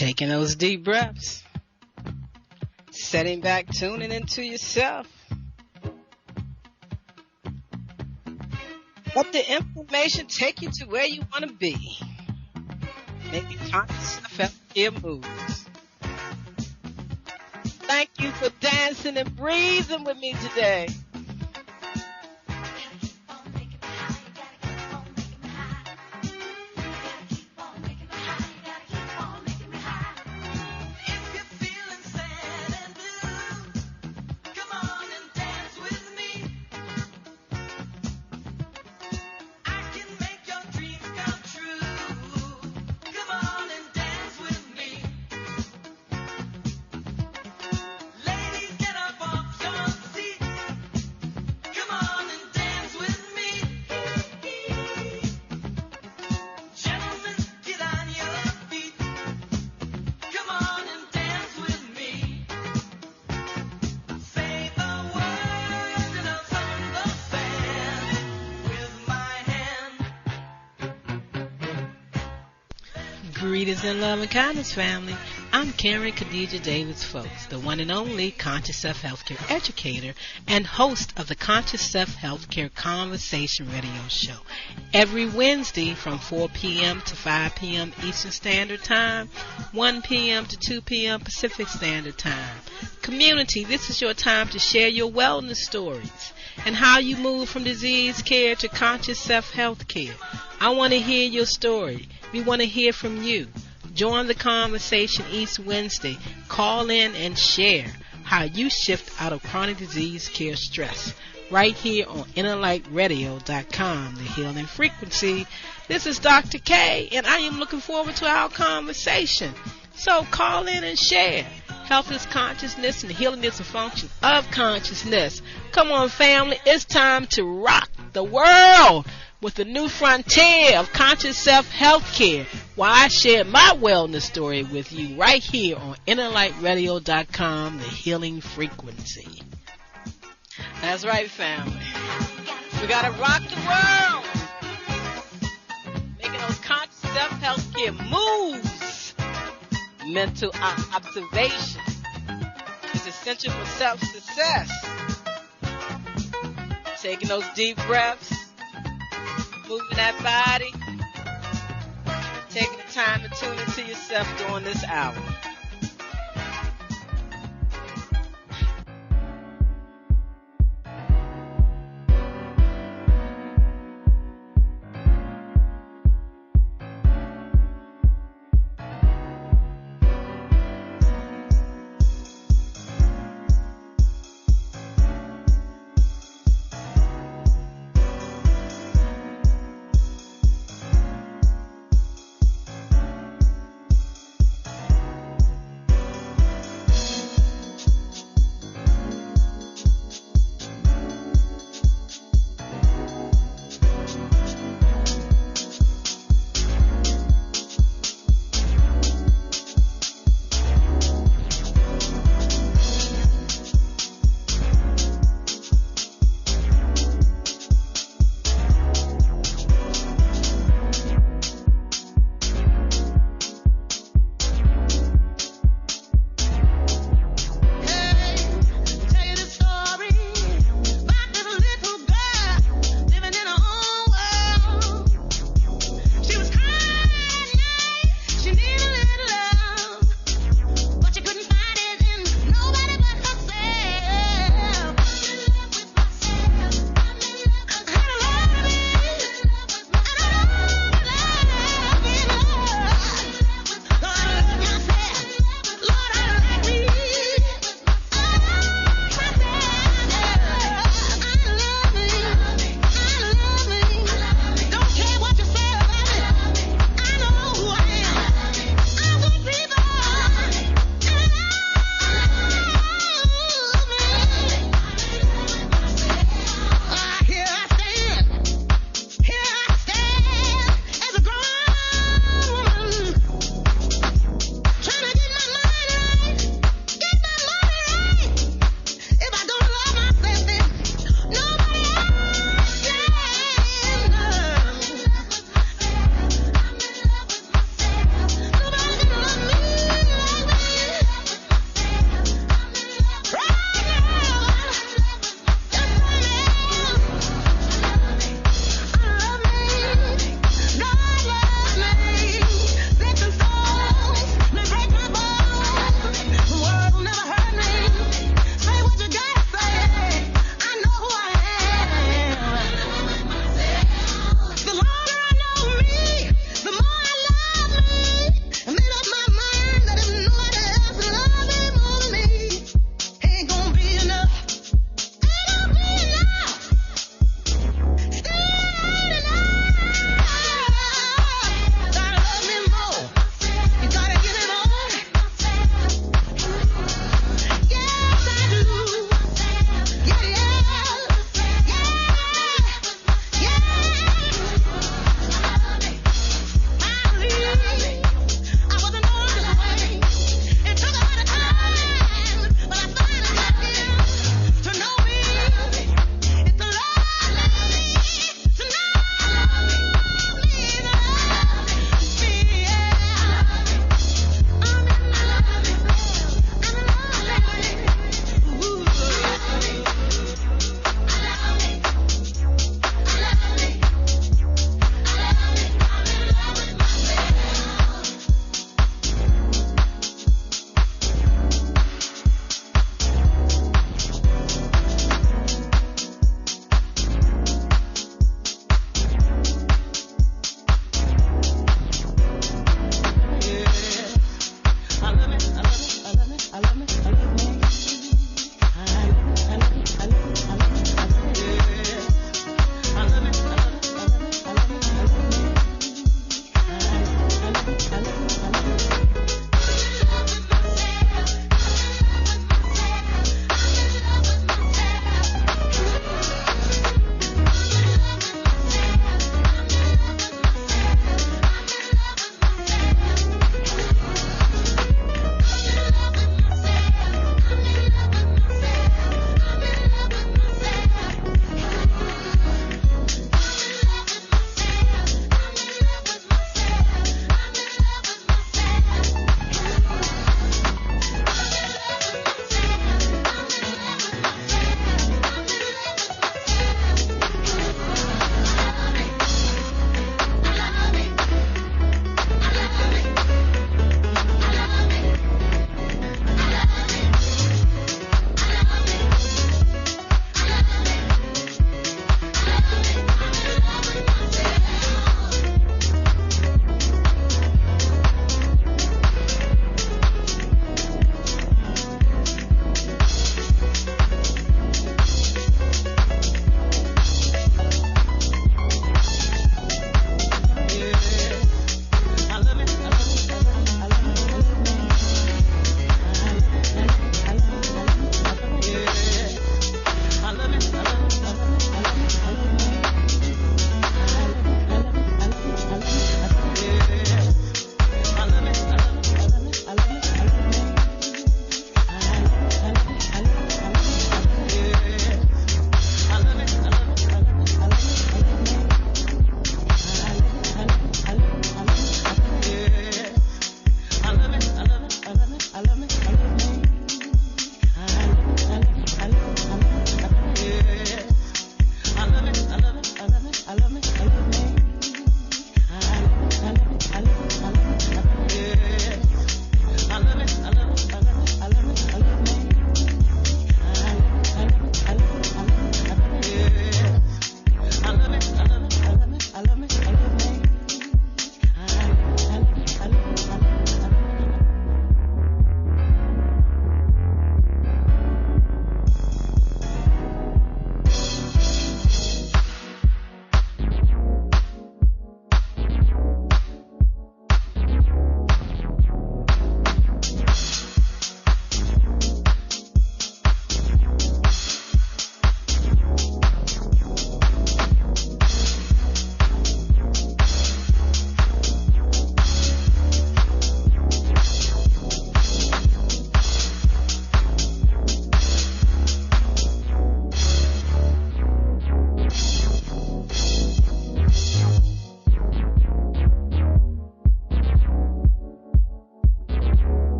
Taking those deep breaths. Setting back, tuning into yourself. Let the information take you to where you want to be. Making conscious self-care moves. Thank you for dancing and breathing with me today. Greetings in love and kindness, family. I'm Karen Khadija Davis-Foulks, the one and only Conscious Self Healthcare educator and host of the Conscious Self Healthcare Conversation radio show. Every Wednesday from 4 p.m. to 5 p.m. Eastern Standard Time, 1 p.m. to 2 p.m. Pacific Standard Time. Community, this is your time to share your wellness stories and how you move from disease care to conscious self-health care. I want to hear your story. We want to hear from you. Join the conversation each Wednesday. Call in and share how you shift out of chronic disease care stress. Right here on innerlightradio.com, the healing frequency. This is Dr. K, and I am looking forward to our conversation. So call in and share. Health is consciousness, and healing is a function of consciousness. Come on, family. It's time to rock the world with the new frontier of conscious self-health care, while I share my wellness story with you right here on innerlightradio.com, the healing frequency. That's right, family. We got to rock the world. Making those conscious self-health care moves. Mental observation is essential for self-success. Taking those deep breaths. Moving that body, taking the time to tune into yourself during this hour.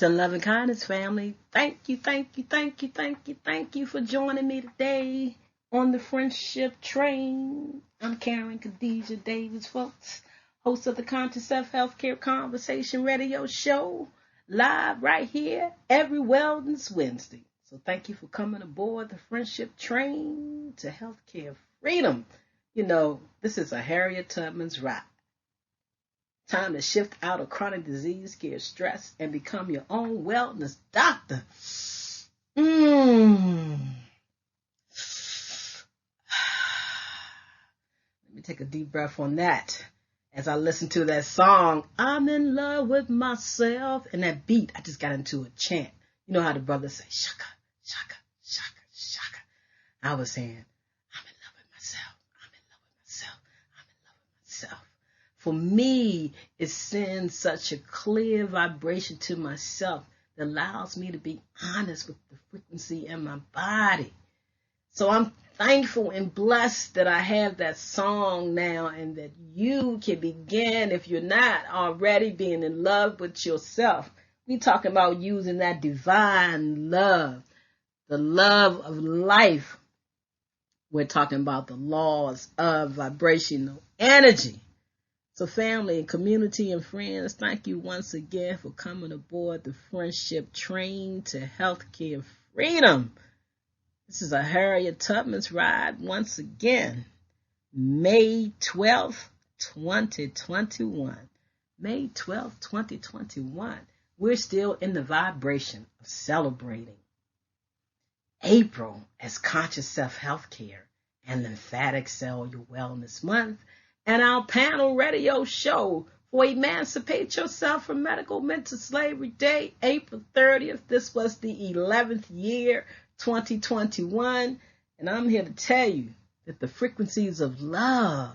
Peace and love and kindness, family. Thank you for joining me today on the Friendship Train. I'm Karen Khadijah Davis-Foulks, host of the Conscious Self Healthcare Conversation Radio Show, live right here every Wellness Wednesday. So thank you for coming aboard the Friendship Train to Healthcare Freedom. You know, this is a Harriet Tubman's ride. Time to shift out of chronic disease, scare, stress, and become your own wellness doctor. Let me take a deep breath on that. As I listen to that song, I'm in love with myself. And that beat, I just got into a chant. You know how the brothers say, shaka, shaka, shaka, shaka. I was saying, I'm in love with myself. I'm in love with myself. I'm in love with myself. For me, it sends such a clear vibration to myself that allows me to be honest with the frequency in my body. So I'm thankful and blessed that I have that song now and that you can begin, if you're not already, being in love with yourself. We're talking about using that divine love, the love of life. We're talking about the laws of vibrational energy. So family and community and friends, thank you once again for coming aboard the Friendship Train to Healthcare Freedom. This is a Harriet Tubman's ride once again. May 12th, 2021. May 12th, 2021. We're still in the vibration of celebrating April as Conscious Self Healthcare and Lymphatic Cellular Wellness Month. And our panel radio show for Emancipate Yourself from Medical Mental Slavery Day, April 30th. This was the 11th year, 2021. And I'm here to tell you that the frequencies of love,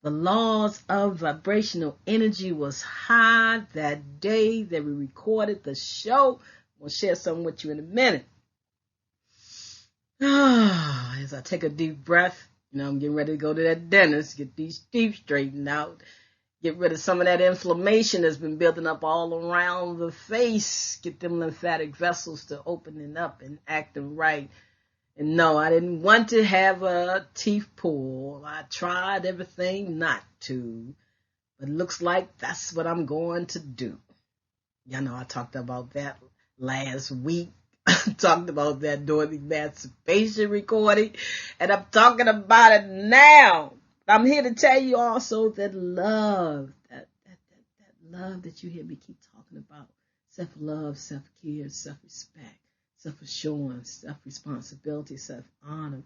the laws of vibrational energy was high that day that we recorded the show. We'll share something with you in a minute. As I take a deep breath, you know, I'm getting ready to go to that dentist, get these teeth straightened out, get rid of some of that inflammation that's been building up all around the face, get them lymphatic vessels to opening up and acting right. And no, I didn't want to have a teeth pull. I tried everything not to, but it looks like that's what I'm going to do. Y'all know I talked about that last week. Talked about that during the Emancipation recording, and I'm talking about it now. I'm here to tell you also that love, that love that you hear me keep talking about, self-love, self-care, self-respect, self-assurance, self-responsibility, self-honor.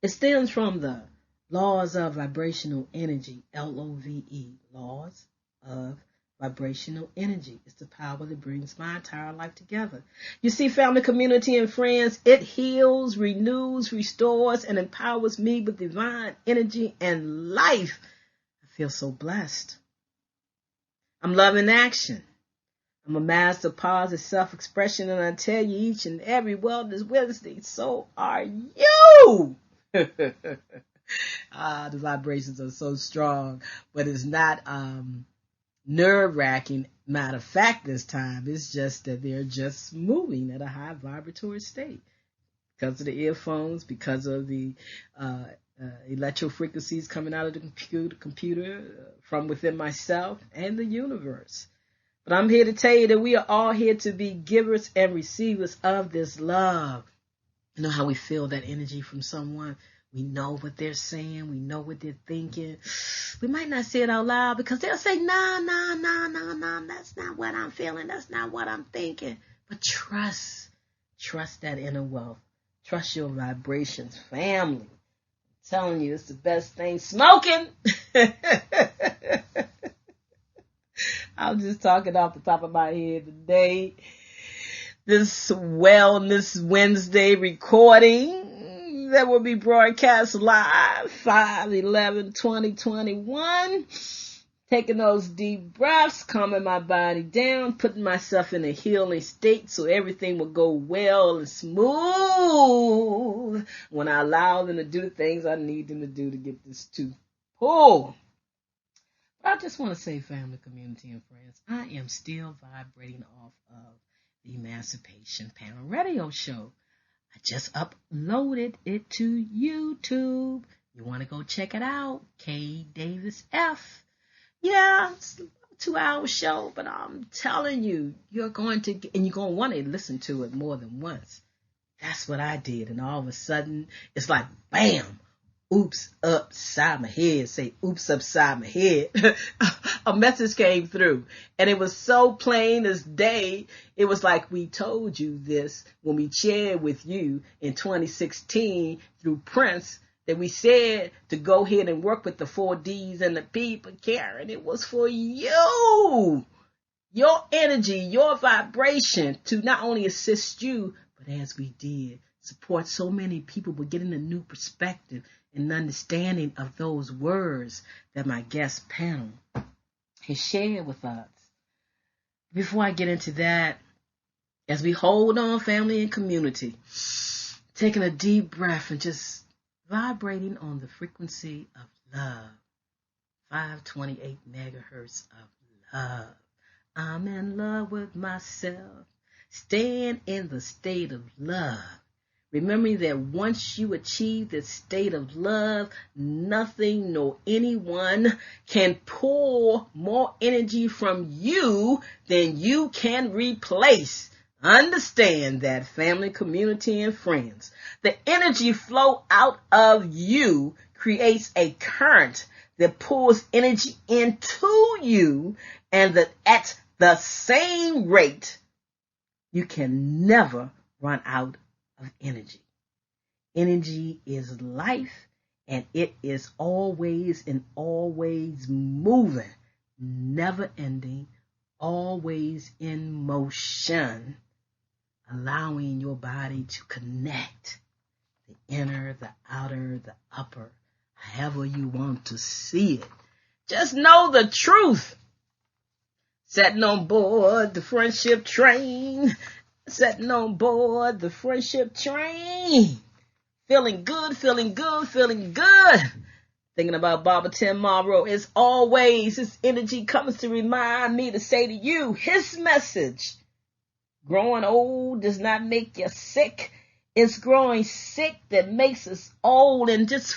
It stems from the laws of vibrational energy, LOVE, laws of vibrational energy. It's the power that brings my entire life together. You see, family, community, and friends, it heals, renews, restores, and empowers me with divine energy and life. I feel so blessed. I'm love in action. I'm a master of positive self-expression, and I tell you each and every Wellness Wednesday, so are you. The vibrations are so strong, but it's not nerve-wracking. Matter of fact, this time it's just that they're just moving at a high vibratory state because of the earphones, because of the electro frequencies coming out of the computer from within myself and the universe. But I'm here to tell you that we are all here to be givers and receivers of this love. You know how we feel that energy from someone? We know what they're saying. We know what they're thinking. We might not say it out loud because they'll say, no, that's not what I'm feeling. That's not what I'm thinking. But trust that inner wealth. Trust your vibrations, family. I'm telling you, it's the best thing. Smoking. I'm just talking off the top of my head today. This Wellness Wednesday recording that will be broadcast live 5/11/2021. Taking those deep breaths, calming my body down, putting myself in a healing state so everything will go well and smooth when I allow them to do the things I need them to do to get this tooth pulled. I just want to say, family, community, and friends, I am still vibrating off of the Emancipation Panel Radio Show. I just uploaded it to YouTube. You want to go check it out? K Davis F. Yeah, it's a 2-hour show, but I'm telling you, you're going to get, and you're going to want to listen to it more than once. That's what I did, and all of a sudden, it's like, bam, oops upside my head. Say oops upside my head. A message came through, and it was so plain as day. It was like, we told you this when we shared with you in 2016 through Prince, that we said to go ahead and work with the 4 Ds and the P. But Karen, it was for you, your energy, your vibration, to not only assist you, but as we did, support so many people with getting a new perspective and understanding of those words that my guest panel has shared with us. Before I get into that, as we hold on, family and community, taking a deep breath and just vibrating on the frequency of love, 528 megahertz of love. I'm in love with myself, staying in the state of love. Remembering that once you achieve this state of love, nothing nor anyone can pull more energy from you than you can replace. Understand that, family, community, and friends. The energy flow out of you creates a current that pulls energy into you, and that at the same rate, you can never run out of energy. Energy is life, and it is always and always moving, never ending, always in motion, allowing your body to connect the inner, the outer, the upper, however you want to see it. Just know the truth. Setting on board the friendship train. Setting on board the friendship train. Feeling good, feeling good, feeling good. Thinking about Baba Tim Monroe. As always, his energy comes to remind me to say to you, his message. Growing old does not make you sick. It's growing sick that makes us old, and just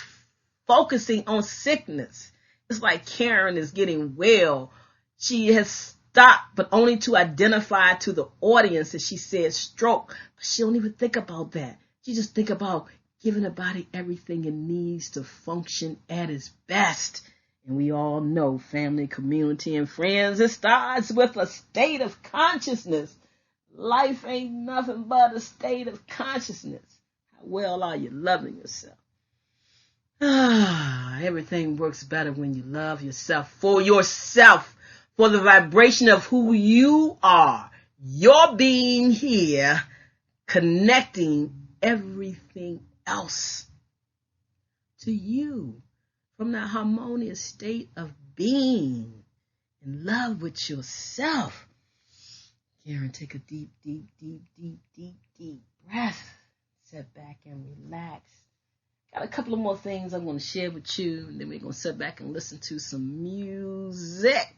focusing on sickness. It's like Karen is getting well. She has stopped, but only to identify to the audience that she said stroke. But she don't even think about that. She just think about giving the body everything it needs to function at its best. And we all know, family, community, and friends, it starts with a state of consciousness. Life ain't nothing but a state of consciousness. How well are you loving yourself? Everything works better when you love yourself, for the vibration of who you are. Your being here, connecting everything else to you from that harmonious state of being in love with yourself. Karen, take a deep, deep, deep, deep, deep, deep breath. Sit back and relax. Got a couple of more things I'm going to share with you, and then we're going to sit back and listen to some music.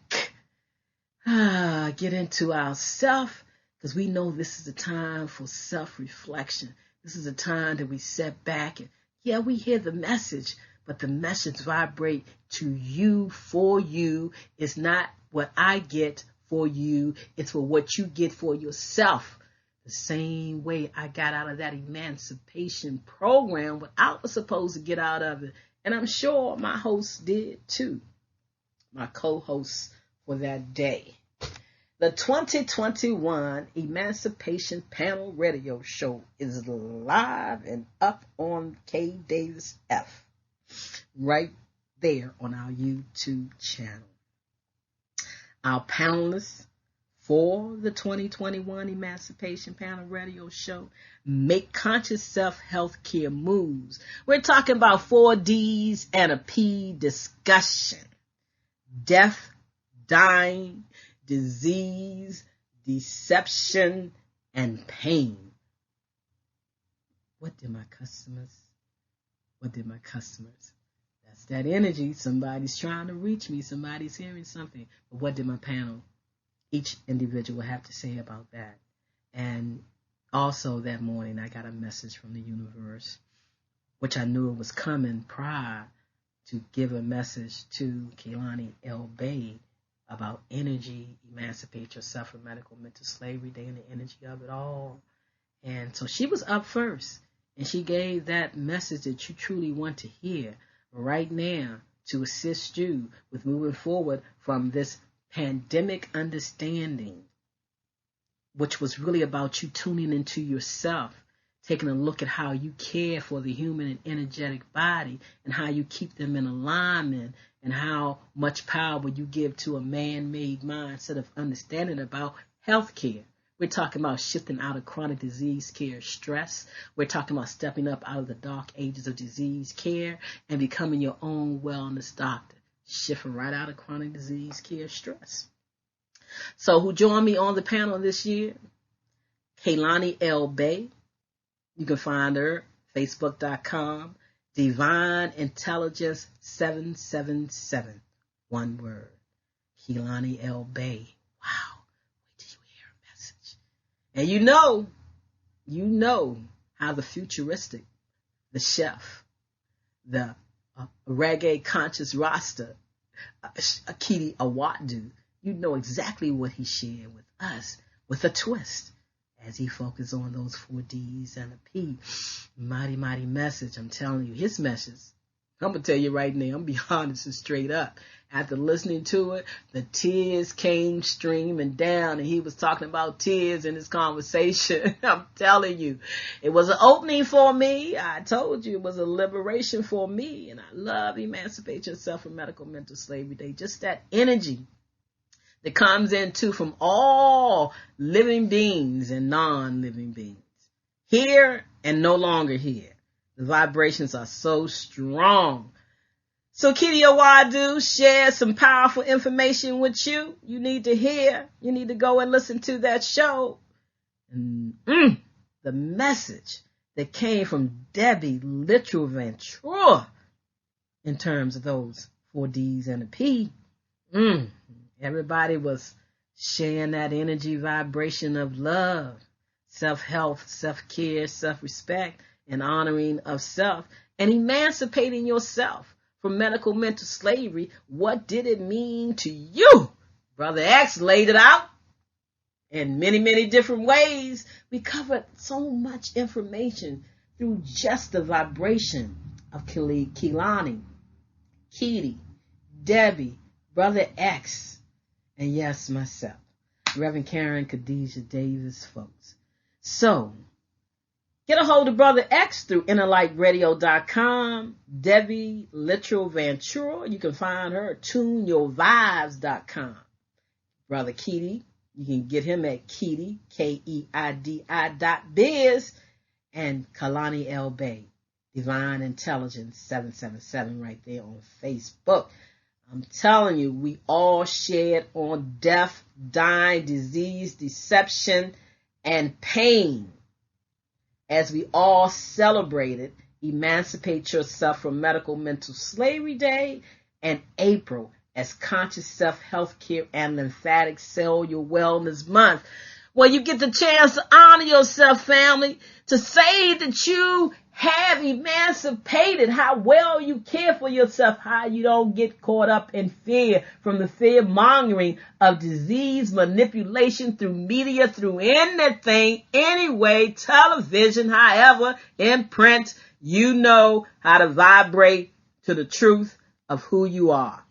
Get into ourselves, because we know this is a time for self-reflection. This is a time that we sit back and, yeah, we hear the message, but the message vibrate to you, for you. It's not what I get for you. It's for what you get for yourself. The same way I got out of that emancipation program, what I was supposed to get out of it. And I'm sure my host did too. My co-host for that day. The 2021 Emancipation Panel Radio Show is live and up on K Davis F. Right there on our YouTube channel. Our panelists for the 2021 Emancipation Panel Radio Show make conscious self-health care moves. We're talking about 4 Ds and a P discussion. Death, dying, disease, deception, and pain. What did my customers That's that energy. Somebody's trying to reach me. Somebody's hearing something. But what did my panel, each individual, have to say about that? And also that morning, I got a message from the universe, which I knew it was coming prior to give a message to Kehlani L. Bay about energy, emancipate yourself from medical mental slavery day and the energy of it all. And so she was up first, and she gave that message that you truly want to hear right now to assist you with moving forward from this pandemic understanding, which was really about you tuning into yourself, taking a look at how you care for the human and energetic body and how you keep them in alignment and how much power you give to a man-made mindset of understanding about healthcare. We're talking about shifting out of chronic disease care stress. We're talking about stepping up out of the dark ages of disease care and becoming your own wellness doctor. Shifting right out of chronic disease care stress. So who joined me on the panel this year? Kehlani L. Bay. You can find her, facebook.com, Divine Intelligence 777. One word. Kehlani L. Bay. Wow. Wait till you hear a message. And you know how the futuristic, the chef, the reggae conscious roster, Akiti Awadu, you know exactly what he shared with us with a twist as he focused on those 4 D's and a P. Mighty, mighty message. I'm telling you, his message, I'm going to tell you right now, I'm going to be honest and straight up. After listening to it, the tears came streaming down, and he was talking about tears in his conversation. I'm telling you, it was an opening for me. I told you it was a liberation for me, and I love Emancipate Yourself from Medical Mental Slavery Day. Just that energy that comes in too from all living beings and non-living beings. Here and no longer here. The vibrations are so strong. So Kitty Awadu shares some powerful information with you. You need to hear. You need to go and listen to that show. And, the message that came from Debbie Literal Ventura in terms of those 4 D's and a P. Everybody was sharing that energy vibration of love, self-health, self-care, self-respect, and honoring of self, and emancipating yourself from medical mental slavery. What did it mean to you? Brother X laid it out in many, many different ways. We covered so much information through just the vibration of Kehlani, Kitty, Debbie, Brother X, and yes, myself, Reverend Karen Khadijah Davis-Foulks. So, get a hold of Brother X through innerlightradio.com, Debbie Literal Ventura. You can find her at tuneyourvibes.com. Brother Keedy, you can get him at Keedy, KEIDI.biz, and Kehlani L. Bay, Divine Intelligence 777 right there on Facebook. I'm telling you, we all shared on death, dying, disease, deception, and pain as we all celebrated Emancipate Yourself from Medical Mental Slavery Day and April as Conscious Self-Health Care and Lymphatic Cellular Wellness Month. Well, you get the chance to honor yourself, family, to say that you have emancipated, how well you care for yourself, how you don't get caught up in fear from the fear mongering of disease manipulation through media, through anything, anyway, television, however, in print. You know how to vibrate to the truth of who you are.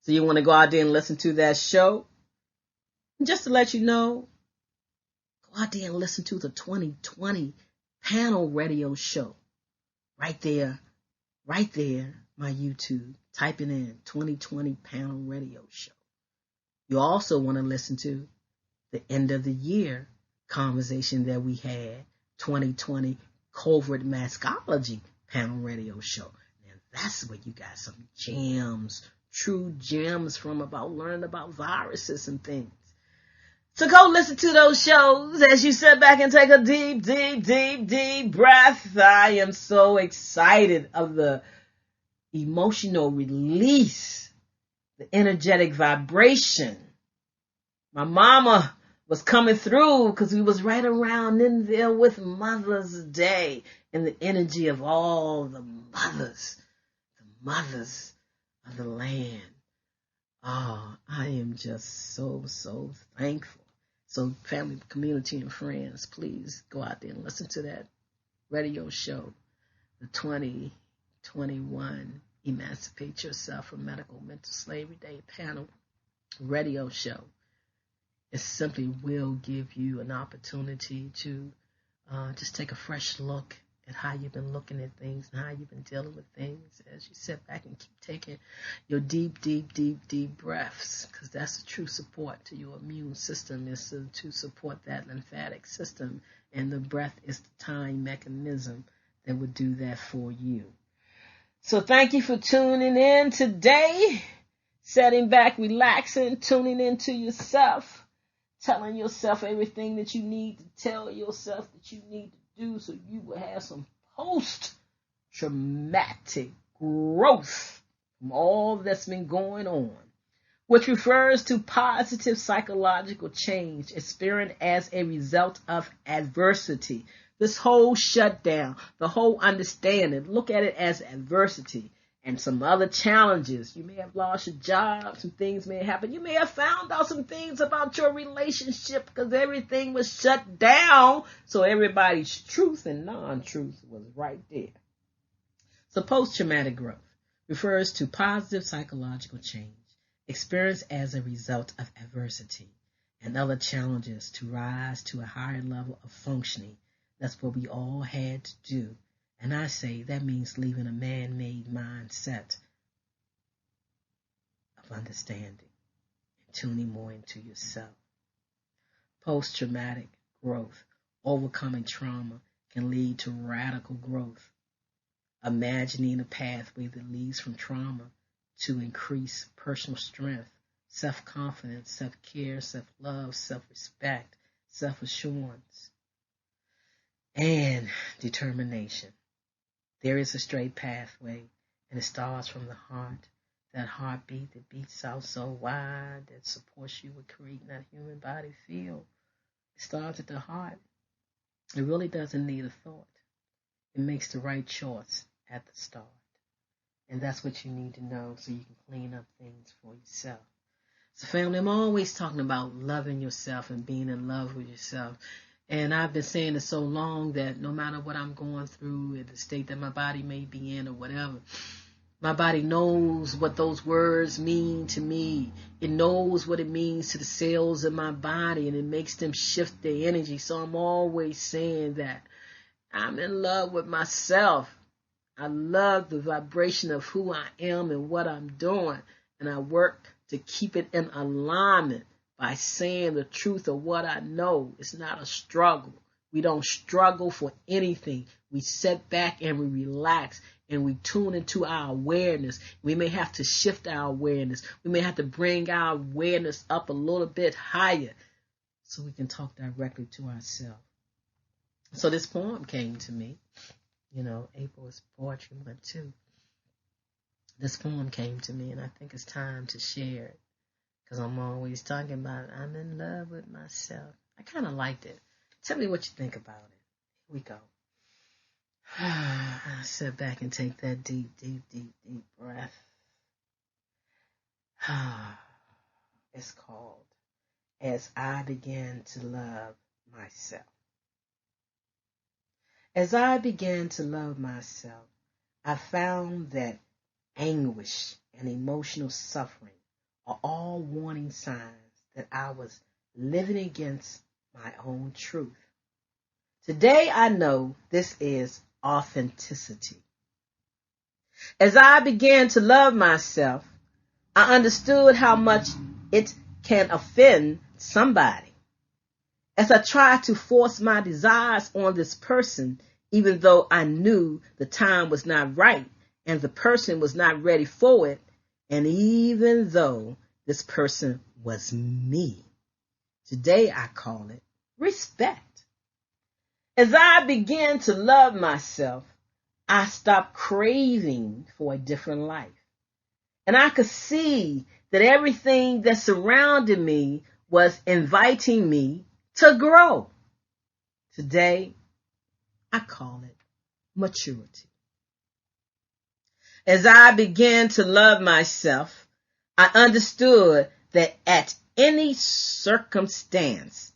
So you want to go out there and listen to that show? And just to let you know, go out there and listen to the 2020 panel radio show. Right there, my YouTube. Typing in 2020 panel radio show. You also want to listen to the end of the year conversation that we had, 2020 covert maskology panel radio show. And that's where you got some gems, true gems from about learning about viruses and things. So go listen to those shows as you sit back and take a deep, deep, deep, deep breath. I am so excited of the emotional release, the energetic vibration. My mama was coming through because we was right around in there with Mother's Day and the energy of all the mothers of the land. Oh, I am just so thankful. So family, community, and friends, please go out there and listen to that radio show, the 2021 Emancipate Yourself from Medical Mental Slavery Day panel radio show. It simply will give you an opportunity to just take a fresh look at how you've been looking at things and how you've been dealing with things as you sit back and keep taking your deep breaths, because that's the true support to your immune system, is to support that lymphatic system, and the breath is the time mechanism that would do that for you. So thank you for tuning in today, sitting back, relaxing, tuning into yourself, telling yourself everything that you need to tell yourself that you need to do so you will have some post-traumatic growth from all that's been going on, which refers to positive psychological change experienced as a result of adversity. This whole shutdown, the whole understanding, look at it as adversity. And some other challenges. You may have lost your job. Some things may happen. You may have found out some things about your relationship because everything was shut down. So everybody's truth and non-truth was right there. So post-traumatic growth refers to positive psychological change experienced as a result of adversity and other challenges to rise to a higher level of functioning. That's what we all had to do. And I say that means leaving a man-made mindset of understanding and tuning more into yourself. Post-traumatic growth, overcoming trauma, can lead to radical growth. Imagining a pathway that leads from trauma to increase personal strength, self-confidence, self-care, self-love, self-respect, self-assurance, and determination. There is a straight pathway, and it starts from the heart. That heartbeat that beats out so wide that supports you with creating that human body feel. It starts at the heart. It really doesn't need a thought. It makes the right choice at the start. And that's what you need to know so you can clean up things for yourself. So family, I'm always talking about loving yourself and being in love with yourself. And I've been saying it so long that no matter what I'm going through, in the state that my body may be in or whatever, my body knows what those words mean to me. It knows what it means to the cells in my body, and it makes them shift their energy. So I'm always saying that I'm in love with myself. I love the vibration of who I am and what I'm doing, and I work to keep it in alignment by saying the truth of what I know. It's not a struggle. We don't struggle for anything. We sit back and we relax and we tune into our awareness. We may have to shift our awareness. We may have to bring our awareness up a little bit higher so we can talk directly to ourselves. So this poem came to me. You know, April is Poetry Month too. This poem came to me, and I think it's time to share it. Because I'm always talking about I'm in love with myself. I kind of liked it. Tell me what you think about it. Here we go. I sit back and take that deep breath. It's called As I Began to Love Myself. As I began to love myself, I found that anguish and emotional suffering are all warning signs that I was living against my own truth. Today I know this is authenticity. As I began to love myself, I understood how much it can offend somebody. As I tried to force my desires on this person, even though I knew the time was not right and the person was not ready for it, and even though this person was me. Today I call it respect. As I began to love myself, I stopped craving for a different life. And I could see that everything that surrounded me was inviting me to grow. Today, I call it maturity. As I began to love myself, I understood that at any circumstance,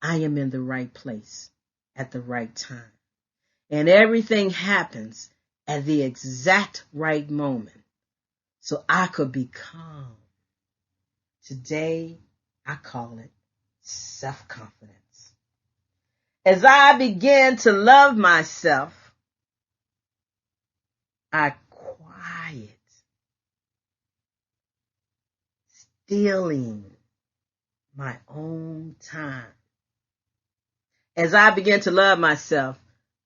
I am in the right place at the right time. And everything happens at the exact right moment. So I could be calm. Today, I call it self-confidence. As I began to love myself, I quiet, stealing my own time. As I began to love myself,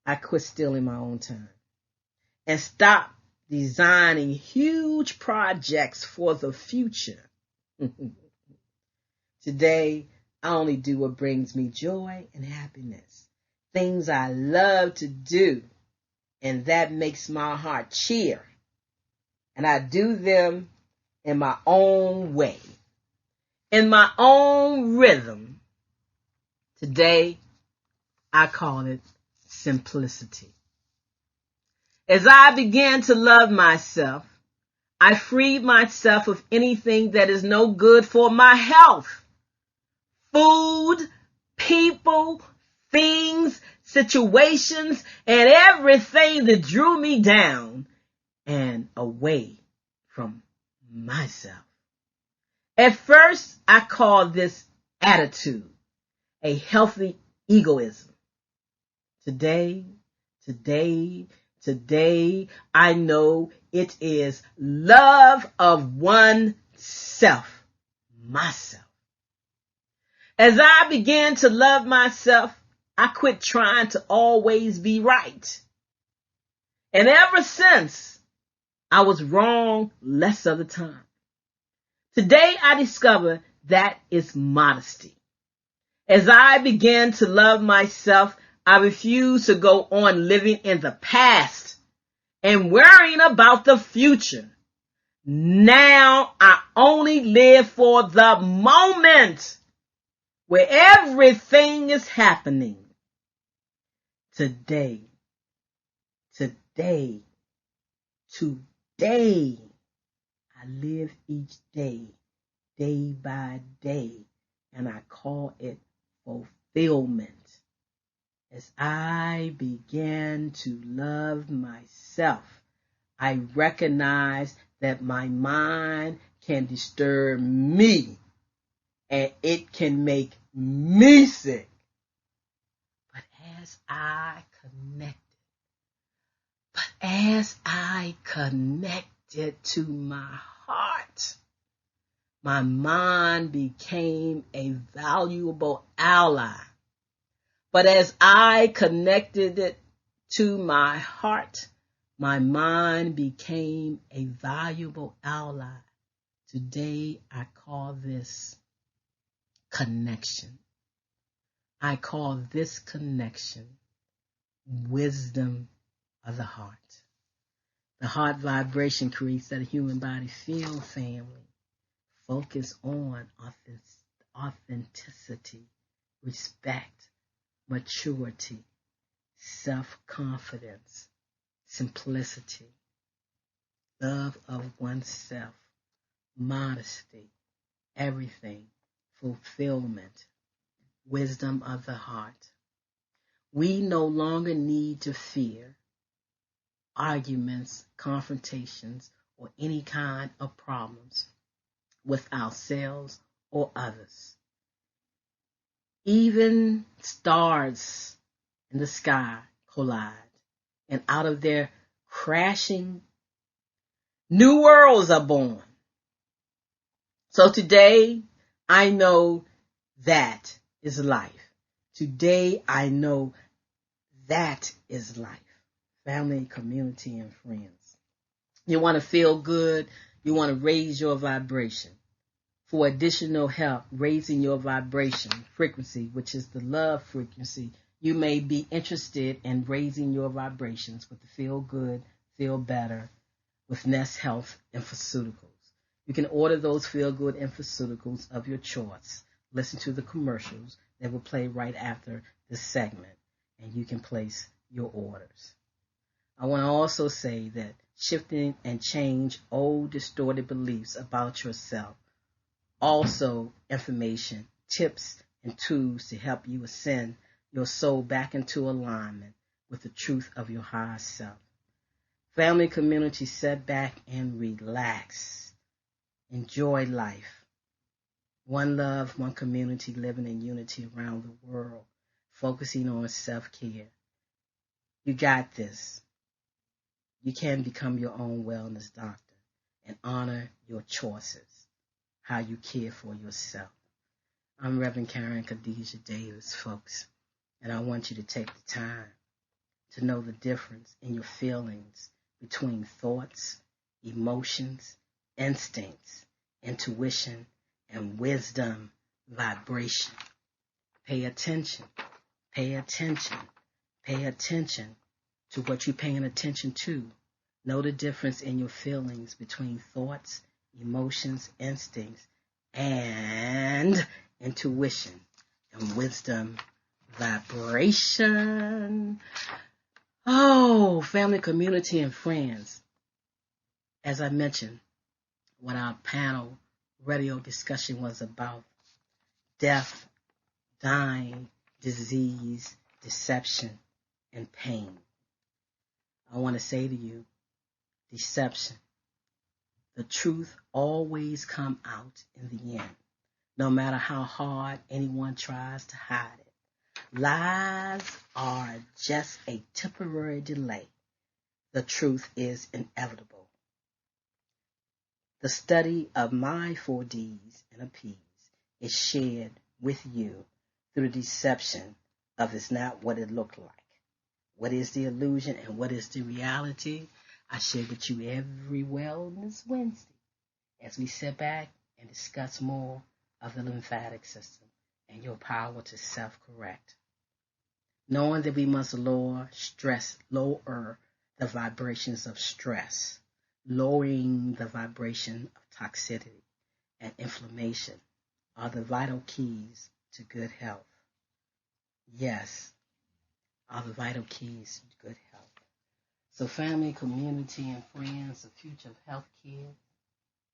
I quit stealing my own time and stopped designing huge projects for the future. Today, I only do what brings me joy and happiness. Things I love to do, and that makes my heart cheer. And I do them in my own way, in my own rhythm. Today, I call it simplicity. As I began to love myself, I freed myself of anything that is no good for my health. Food, people, things, situations, and everything that drew me down and away from myself. At first, I called this attitude a healthy egoism. Today, I know it is love of oneself, myself. As I began to love myself, I quit trying to always be right. And ever since, I was wrong less of the time. Today, I discover that is modesty. As I began to love myself, I refuse to go on living in the past and worrying about the future. Now I only live for the moment where everything is happening. Today, I live each day, day by day, and I call it fulfillment. As I began to love myself, I recognize that my mind can disturb me and it can make me sick. But as I connected to my heart, my mind became a valuable ally. But as I connected it to my heart, my mind became a valuable ally. Today, I call this connection. I call this connection wisdom of the heart. The heart vibration creates that human body feel, family. Focus on authenticity, respect, maturity, self-confidence, simplicity, love of oneself, modesty, everything, fulfillment, wisdom of the heart. We no longer need to fear arguments, confrontations, or any kind of problems with ourselves or others. Even stars in the sky collide, and out of their crashing, new worlds are born. So today, I know that is life. Today, I know that is life. Family, community, and friends. You want to feel good. You want to raise your vibration. For additional help raising your vibration frequency, which is the love frequency, You may be interested in raising your vibrations with the Feel Good, Feel Better with Nest Health Infoceuticals. You can order those Feel Good Infoceuticals of your choice. Listen to the commercials that will play right after this segment, and you can place your orders. I want to also say that shifting and change old distorted beliefs about yourself. Also information, tips, and tools to help you ascend your soul back into alignment with the truth of your higher self. Family, community, sit back and relax. Enjoy life. One love, one community, living in unity around the world, focusing on self-care. You got this. You can become your own wellness doctor and honor your choices, how you care for yourself. I'm Reverend Karen Khadijah Davis-Foulks, and I want you to take the time to know the difference in your feelings between thoughts, emotions, instincts, intuition, and wisdom vibration. Pay attention, pay attention, pay attention to what you're paying attention to. Know the difference in your feelings between thoughts, emotions, instincts, and intuition and wisdom vibration. Oh, family, community, and friends. As I mentioned, what our panel radio discussion was about: death, dying, disease, deception, and pain. I want to say to you, deception. The truth always comes out in the end, no matter how hard anyone tries to hide it. Lies are just a temporary delay. The truth is inevitable. The study of my 4Ds and a Ps is shared with you through the deception of it's not what it looked like. What is the illusion and what is the reality? I share with you every Wellness Wednesday as we sit back and discuss more of the lymphatic system and your power to self-correct. Knowing that we must lower the vibrations of stress, lowering the vibration of toxicity and inflammation are the vital keys to good health. Yes, are the vital keys to good health. So family, community, and friends, the future of health care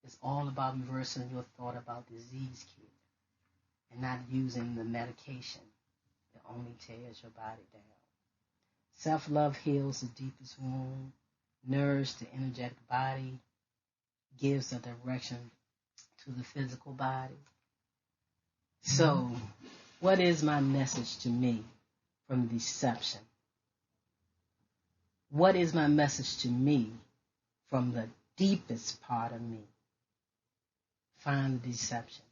is all about reversing your thought about disease care and not using the medication that only tears your body down. Self-love heals the deepest wound, nourishes the energetic body, gives a direction to the physical body. So, what is my message to me from deception? What is my message to me from the deepest part of me? Find the deception.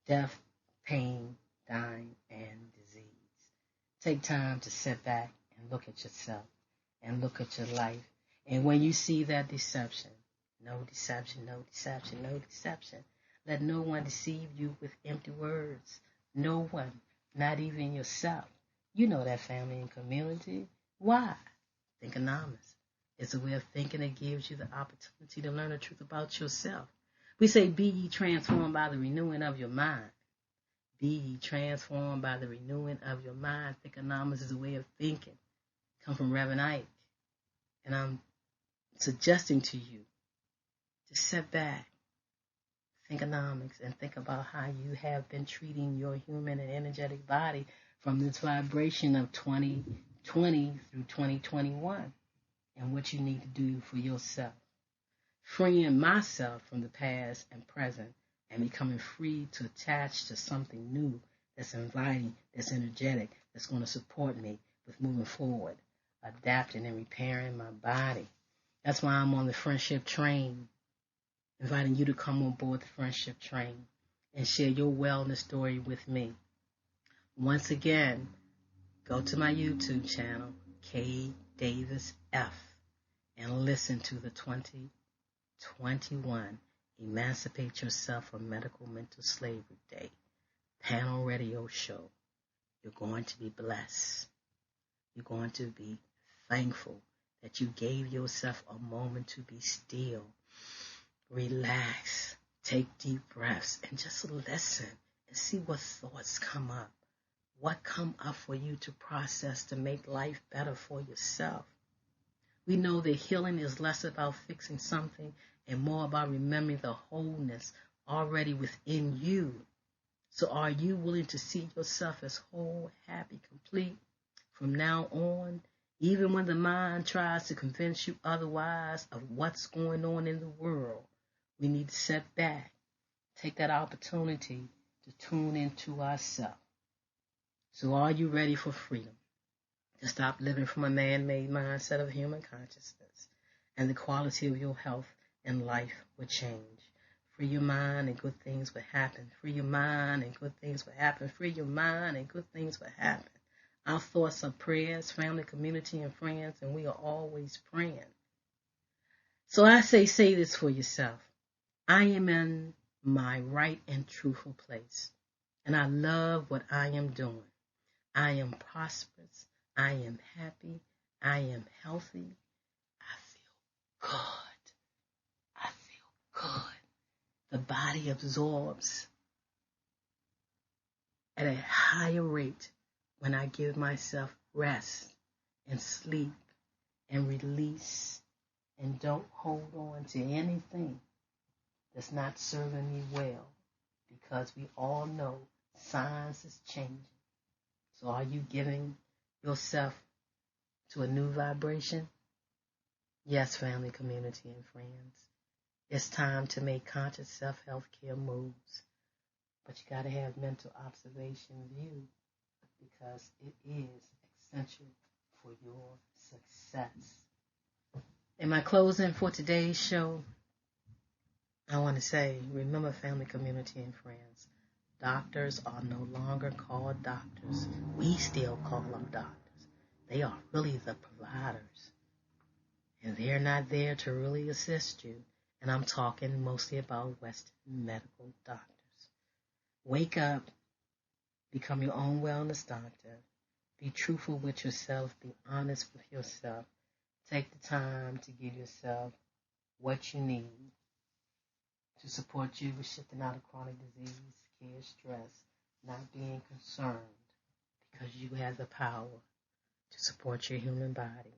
Death, pain, dying, and disease. Take time to sit back and look at yourself and look at your life. And when you see that deception, no deception, no deception, no deception. Let no one deceive you with empty words. No one, not even yourself. You know that, family and community. Why? Thinkonomics. It's a way of thinking that gives you the opportunity to learn the truth about yourself. We say, be ye transformed by the renewing of your mind. Be ye transformed by the renewing of your mind. Thinkonomics is a way of thinking. Come from Reverend Ike. And I'm suggesting to you to sit back, thinkonomics, and think about how you have been treating your human and energetic body from this vibration of 2020 through 2021 and what you need to do for yourself. Freeing myself from the past and present and becoming free to attach to something new that's inviting, that's energetic, that's going to support me with moving forward, adapting and repairing my body. That's why I'm on the friendship train, inviting you to come on board the friendship train and share your wellness story with me. Once again, go to my YouTube channel, K Davis F, and listen to the 2021 Emancipate Yourself from Medical Mental Slavery Day panel radio show. You're going to be blessed. You're going to be thankful that you gave yourself a moment to be still, relax, take deep breaths, and just listen and see what thoughts come up. What come up for you to process to make life better for yourself. We know that healing is less about fixing something and more about remembering the wholeness already within you. So are you willing to see yourself as whole, happy, complete from now on, even when the mind tries to convince you otherwise of what's going on in the world? We need to step back, take that opportunity to tune into ourselves. So are you ready for freedom? To stop living from a man-made mindset of human consciousness, and the quality of your health and life will change. Free your mind and good things will happen. Free your mind and good things will happen. Free your mind and good things will happen. Our thoughts are prayers, family, community, and friends, and we are always praying. So I say this for yourself. I am in my right and truthful place, and I love what I am doing. I am prosperous. I am happy. I am healthy. I feel good. I feel good. The body absorbs at a higher rate when I give myself rest and sleep and release and don't hold on to anything that's not serving me well, because we all know science is changing. So are you giving yourself to a new vibration? Yes, family, community, and friends. It's time to make conscious self-health care moves. But you got to have mental observation view, because it is essential for your success. In my closing for today's show, I want to say, remember, family, community, and friends, doctors are no longer called doctors. We still call them doctors. They are really the providers. And they're not there to really assist you. And I'm talking mostly about Western medical doctors. Wake up. Become your own wellness doctor. Be truthful with yourself. Be honest with yourself. Take the time to give yourself what you need to support you with shifting out of chronic disease, care, stress, not being concerned, because you have the power to support your human body.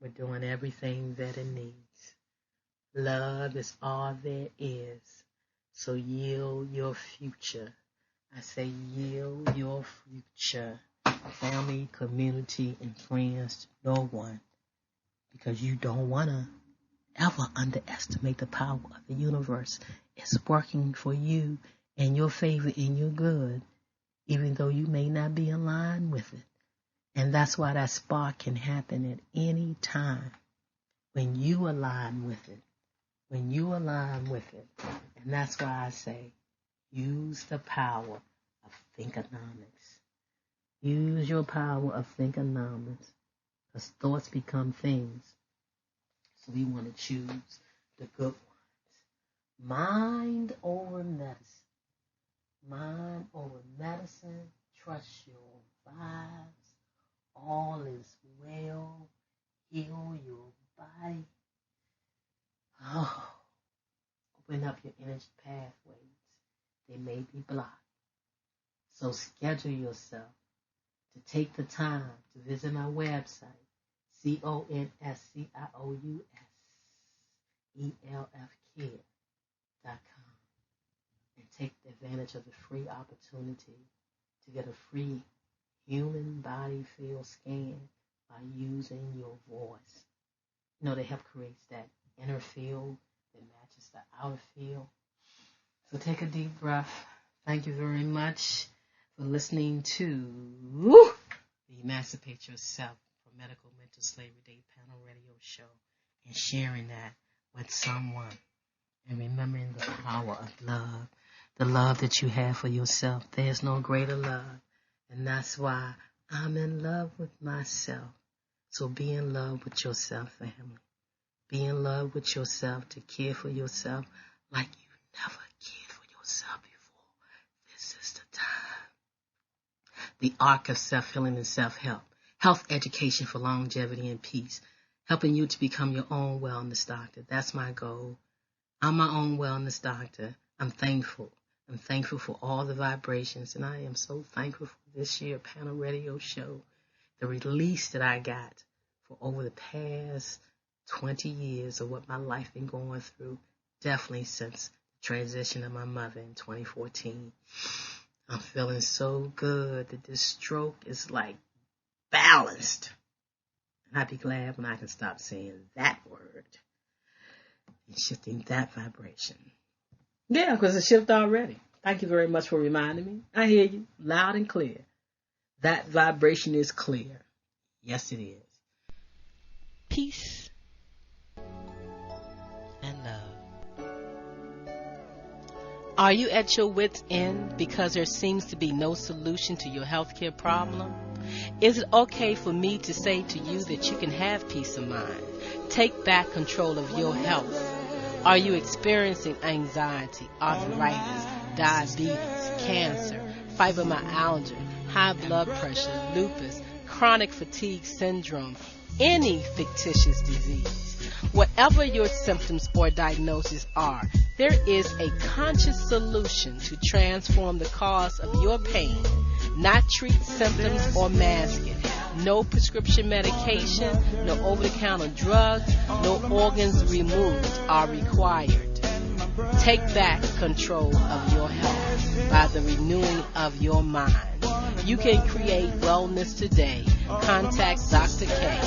We're doing everything that it needs. Love is all there is. So yield your future. I say yield your future. Family, community, and friends to no one. Because you don't want to ever underestimate the power of the universe. It's working for you in your favor, in your good, even though you may not be aligned with it. And that's why that spark can happen at any time when you align with it. When you align with it. And that's why I say, use the power of Thinkonomics. Use your power of Thinkonomics. Because thoughts become things. So we want to choose the good ones. Mind over medicine. Mind over medicine. Trust your vibes. All is well. Heal your body. Oh, open up your energy pathways. They may be blocked. So schedule yourself to take the time to visit my website, ConSciousElfcare.com, and take advantage of the free opportunity to get a free human body field scan by using your voice. You know, they help create that inner field that matches the outer field. So take a deep breath. Thank you very much for listening to the Emancipate Yourself for Medical Mental Slavery Day panel radio show, and sharing that with someone, and remembering the power of love, the love that you have for yourself. There's no greater love, and that's why I'm in love with myself. So be in love with yourself, family. Be in love with yourself, to care for yourself like you never cared for yourself before. This is the time. the arc of self-healing and self-help, health education for longevity and peace, helping you to become your own wellness doctor. That's my goal. I'm my own wellness doctor. I'm thankful. I'm thankful for all the vibrations, and I am so thankful for this year panel radio show, the release that I got for over the past 20 years of what my life been going through, definitely since the transition of my mother in 2014. I'm feeling so good that this stroke is like balanced. And I'd be glad when I can stop saying that word and shifting that vibration. Yeah, because it's shifted already. Thank you very much for reminding me. I hear you loud and clear. That vibration is clear. Yes, it is. Peace and love. Are you at your wit's end because there seems to be no solution to your healthcare problem? Is it okay for me to say to you that you can have peace of mind? Take back control of your health. Are you experiencing anxiety, arthritis, diabetes, cancer, fibromyalgia, high blood pressure, lupus, chronic fatigue syndrome, any fictitious disease? Whatever your symptoms or diagnosis are, there is a conscious solution to transform the cause of your pain. Not treat symptoms or mask it. No prescription medication, no over-the-counter drugs, no organs removed are required. Take back control of your health by the renewing of your mind. You can create wellness today. Contact Dr. K,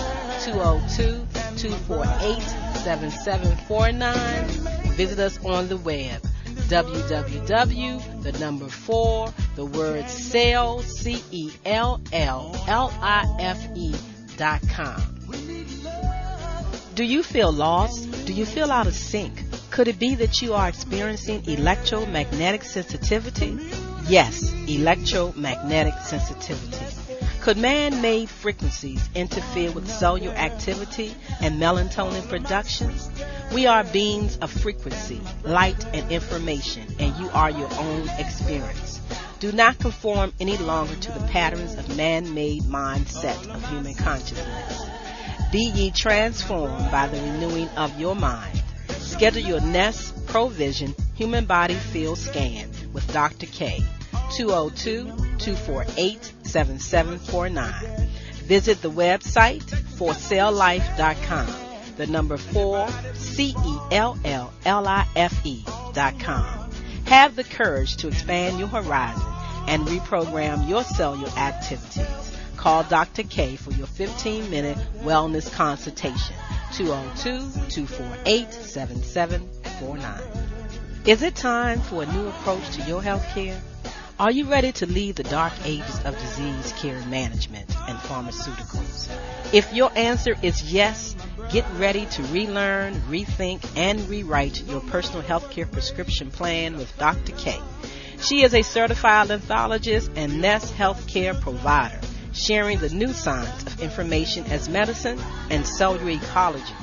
202-248-7749. Visit us on the web, www.celllife.com. Do you feel lost? Do you feel out of sync? Could it be that you are experiencing electromagnetic sensitivity? Yes, electromagnetic sensitivity. Could man-made frequencies interfere with cellular activity and melatonin production? We are beings of frequency, light, and information, and you are your own experience. Do not conform any longer to the patterns of man-made mindset of human consciousness. Be ye transformed by the renewing of your mind. Schedule your Nest Provision Human Body Field Scan with Dr. K, 202-248-7749. Visit the website forcelllife.com. The number 4, CELLLIFE.com. Have the courage to expand your horizon and reprogram your cellular activities. Call Dr. K for your 15-minute wellness consultation. 202-248-7749. Is it time for a new approach to your health care? Are you ready to leave the dark ages of disease care management and pharmaceuticals? If your answer is yes, get ready to relearn, rethink, and rewrite your personal health care prescription plan with Dr. K. She is a certified anthologist and Nest healthcare provider, sharing the new science of information as medicine and cellular ecology.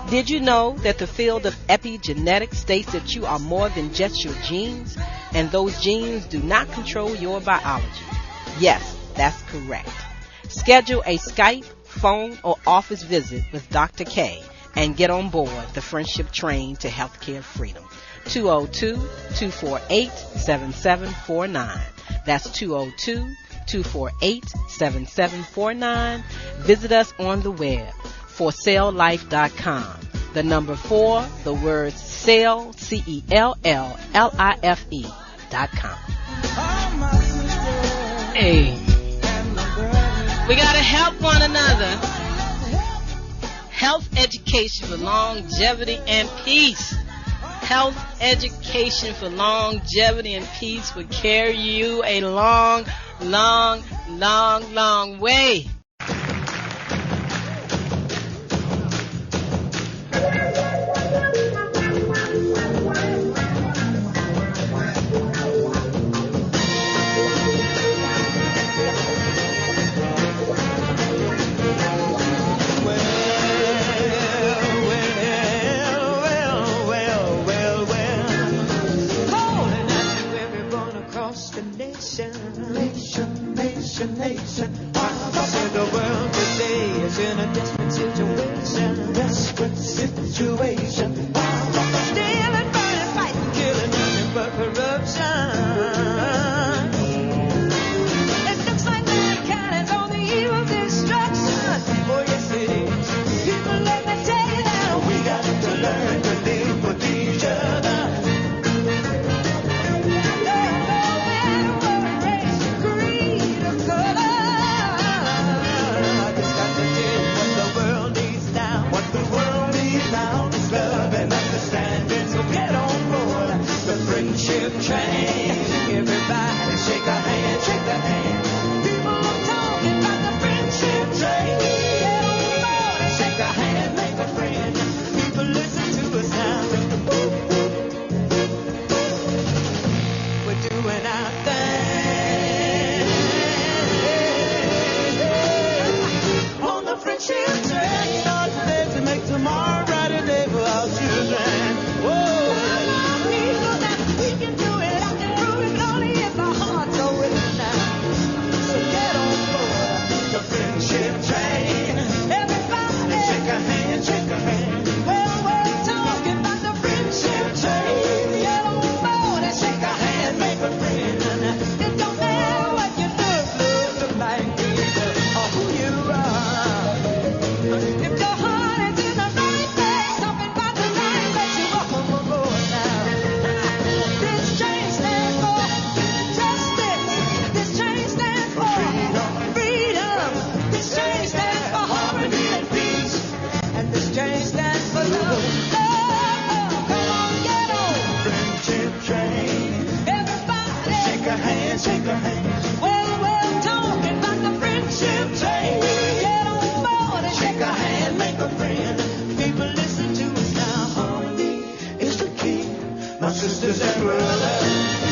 Did you know that the field of epigenetics states that you are more than just your genes, and those genes do not control your biology? Yes, that's correct. Schedule a Skype, phone, or office visit with Dr. K and get on board the friendship train to healthcare freedom. 202-248-7749. That's 202-248-7749. Visit us on the web, forcelllife.com. The number 4, the word cell, CELLLIFE.com. Hey, we got to help one another. Health education for longevity and peace. Health education for longevity and peace will carry you a long, long, long, long way. in a desperate situation. Desperate situation. Stealing, burning, fighting, killing, nothing but corruption. It looks like mankind is on the eve of destruction. Oh, yes, it is. People, let me tell you that we got to learn to live with each other. Train. Everybody shake a hand, shake a hand. People are talking about the friendship train. Get on board and shake a hand, make a friend. People listen to us now. We're doing our thing on the friendship train. Start today to make tomorrow brighter day for our children. Whoa. Sisters and brothers,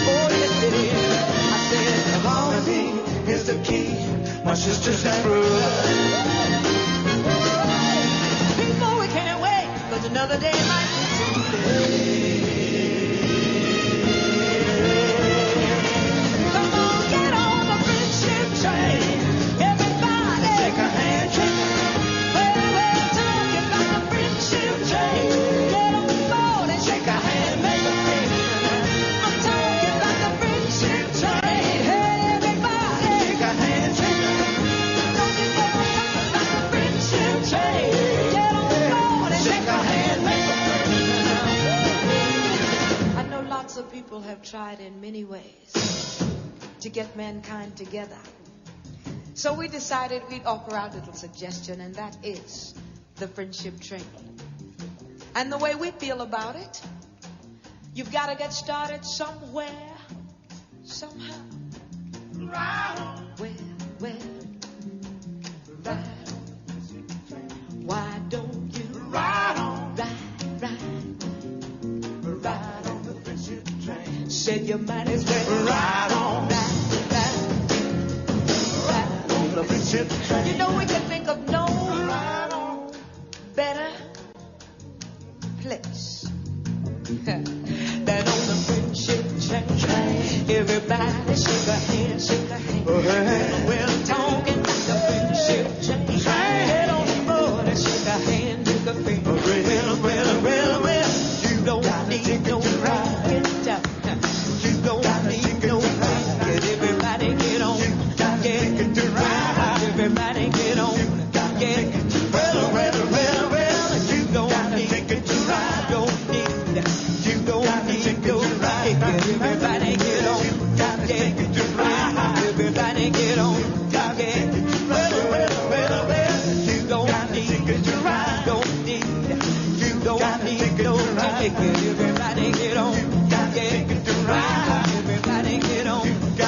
oh yes it is. I said harmony is the key, my sisters and brothers. People, we can't wait, 'cause another day might be too late. Come on, get on the friendship train. Everybody, shake a hand, shake a hand. Well, we're talking about the friendship train. Get on board and shake a hand, make a friend. Of people have tried in many ways to get mankind together. So we decided we'd offer our little suggestion, and that is the friendship train. And the way we feel about it, you've got to get started somewhere, somehow. Right on. Where, right on. Why don't you ride on? Ride on the friendship train. Said you might as well ride on. Ride on the friendship train. You know we can think of no better place than on the friendship train. Everybody shake a hand, shake a hand. We're talking about the friendship train. Head on board and shake a hand, shake a hand. Well. You don't need no rocket down. You don't need no rocket. Everybody get on. Get ride. Everybody get on. Get well. You don't need to ride. You don't need no rocket. Everybody get on. Get ride. Everybody get on. Get well. You don't need to ride. You don't need no rocket. Everybody get on. Get ride. Everybody get on. Get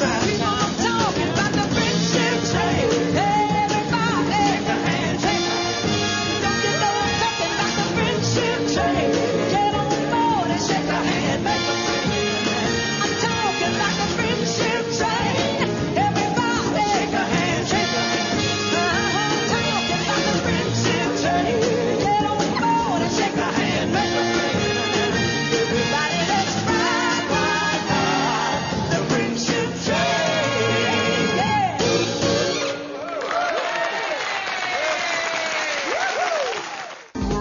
ride. We all talking about the friendship train. Everybody, shake a hand, shake a hand. Don't you know I'm talking about the friendship train? Get on board and shake a hand, make a friend. I'm talking about the friendship train. Everybody, shake a hand, shake a hand. I'm talking about the friendship train. Get on board and shake a hand, make a friend.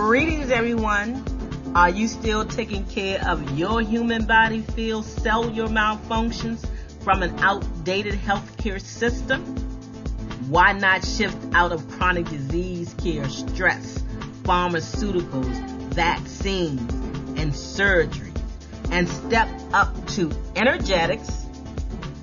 Greetings, everyone. Are you still taking care of your human body field cellular malfunctions from an outdated healthcare system? Why not shift out of chronic disease care, stress, pharmaceuticals, vaccines, and surgery, and step up to energetics,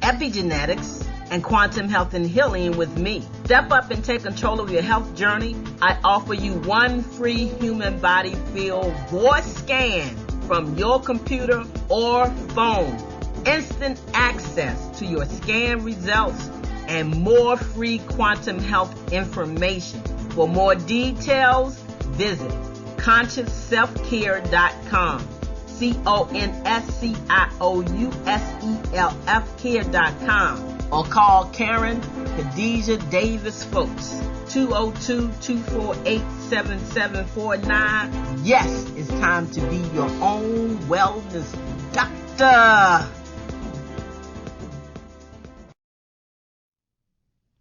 epigenetics, and quantum health and healing with me? Step up and take control of your health journey. I offer you one free human body field voice scan from your computer or phone, instant access to your scan results, and more free quantum health information. For more details, visit consciousselfcare.com. CONSCIOUSELF care.com. Or call Karen Khadijah Davis-Foulks, 202-248-7749. Yes, it's time to be your own wellness doctor.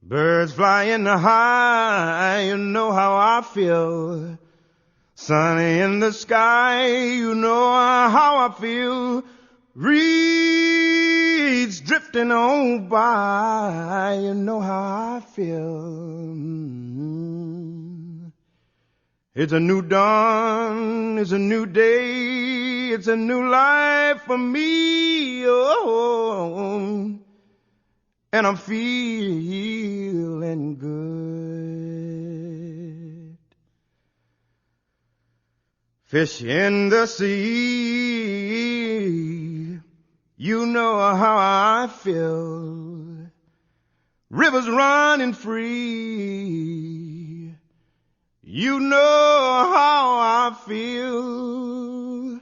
Birds fly in the high, you know how I feel. Sunny in the sky, you know how I feel. Reeds drifting on by, you know how I feel. It's a new dawn, it's a new day, it's a new life for me. Oh, and I'm feeling good. Fish in the sea, you know how I feel. Rivers running free, you know how I feel.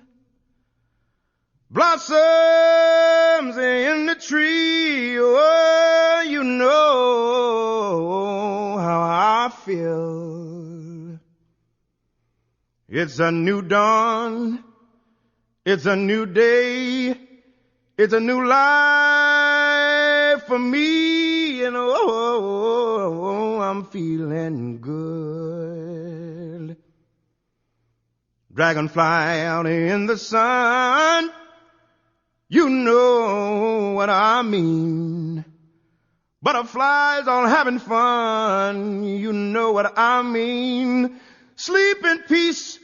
Blossoms in the tree, oh, you know how I feel. It's a new dawn, it's a new day, it's a new life for me, and oh, I'm feeling good. Dragonfly out in the sun, you know what I mean. Butterflies all having fun, you know what I mean. Sleep in peace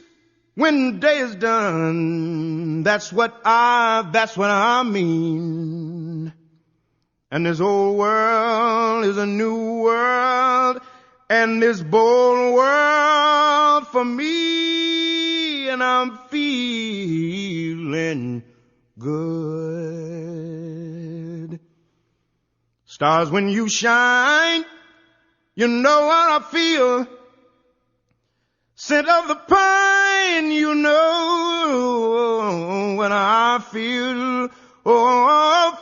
when day is done, that's what I mean. And this old world is a new world, and this bold world for me, and I'm feeling good. Stars when you shine, you know what I feel. Scent of the pine, you know what I feel. Oh,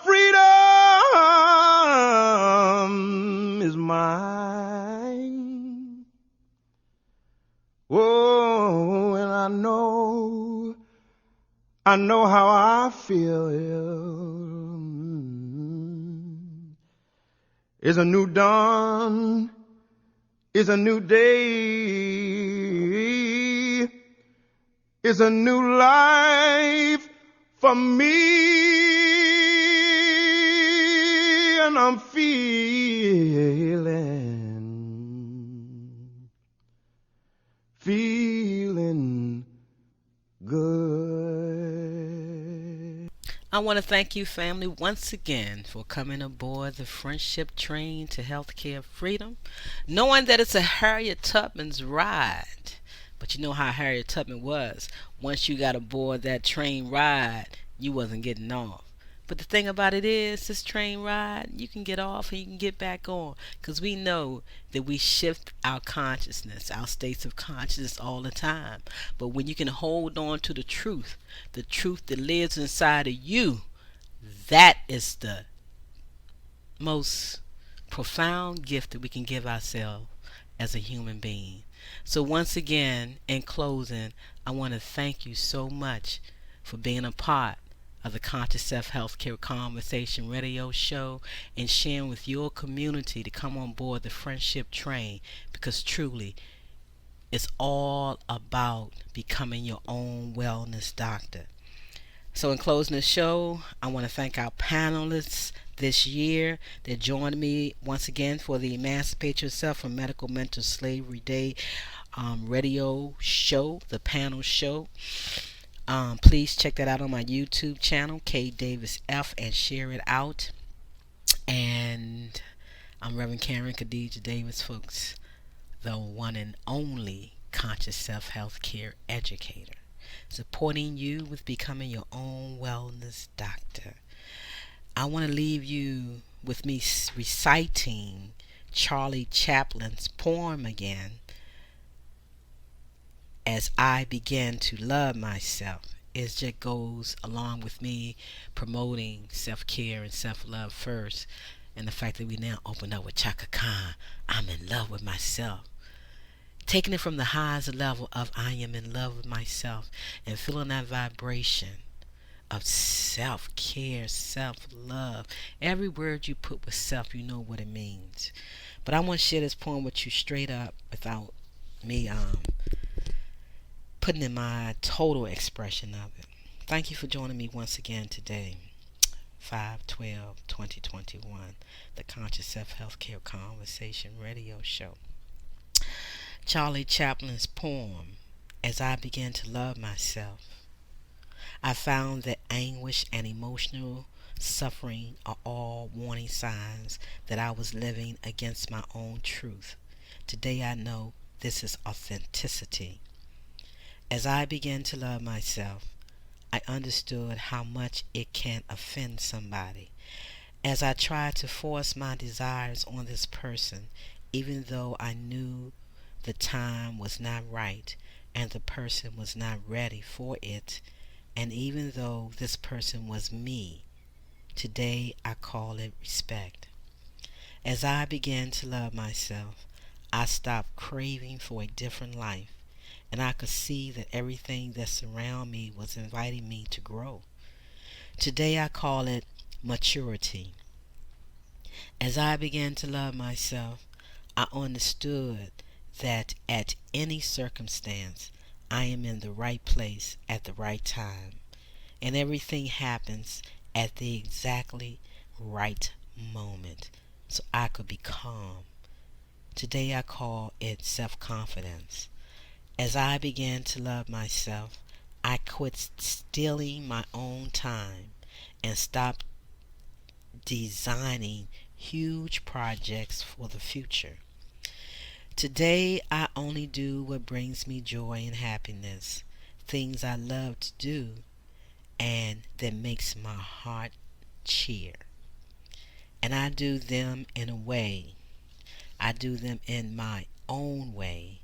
freedom is mine. Oh, and I know how I feel. It's a new dawn, it's a new day, it's a new life for me, and I'm feeling good. I want to thank you, family, once again for coming aboard the friendship train to healthcare freedom, knowing that it's a Harriet Tubman's ride. But you know how Harriet Tubman was. Once you got aboard that train ride, you wasn't getting off. But the thing about it is, this train ride, you can get off and you can get back on. Because we know that we shift our consciousness, our states of consciousness all the time. But when you can hold on to the truth that lives inside of you, that is the most profound gift that we can give ourselves as a human being. So once again, in closing, I want to thank you so much for being a part of the Conscious Self Healthcare Conversation radio show and sharing with your community to come on board the friendship train, because truly It's all about becoming your own wellness doctor. So, in closing the show, I want to thank our panelists this year that joined me once again for the Emancipate Yourself from Medical Mental Slavery Day radio show, the panel show. Please check that out on my YouTube channel, K Davis F, and share it out. And I'm Reverend Karen Khadijah Davis-Foulks, the one and only conscious self-health care educator, supporting you with becoming your own wellness doctor. I want to leave you with me reciting Charlie Chaplin's poem again, As I Begin to Love Myself. It just goes along with me promoting self-care and self-love first, and the fact that we now open up with Chaka Khan, I'm in love with myself. Taking it from the highest level of I am in love with myself and feeling that vibration of self-care, self-love. Every word you put with self, you know what it means. But I want to share this poem with you straight up without me putting in my total expression of it. Thank you for joining me once again today. 5/12/2021, the Conscious Self-Healthcare Conversation Radio Show. Charlie Chaplin's poem, As I Begin to Love Myself. I found that anguish and emotional suffering are all warning signs that I was living against my own truth. Today I know this is authenticity. As I began to love myself, I understood how much it can offend somebody. As I tried to force my desires on this person, even though I knew the time was not right and the person was not ready for it, and even though this person was me, today I call it respect. As I began to love myself, I stopped craving for a different life, and I could see that everything that surrounded me was inviting me to grow. Today I call it maturity. As I began to love myself, I understood that at any circumstance, I am in the right place at the right time, and everything happens at the exactly right moment, so I could be calm. Today I call it self-confidence. As I began to love myself, I quit stealing my own time and stopped designing huge projects for the future. Today I only do what brings me joy and happiness, things I love to do and that makes my heart cheer. And I do them in a way, I do them in my own way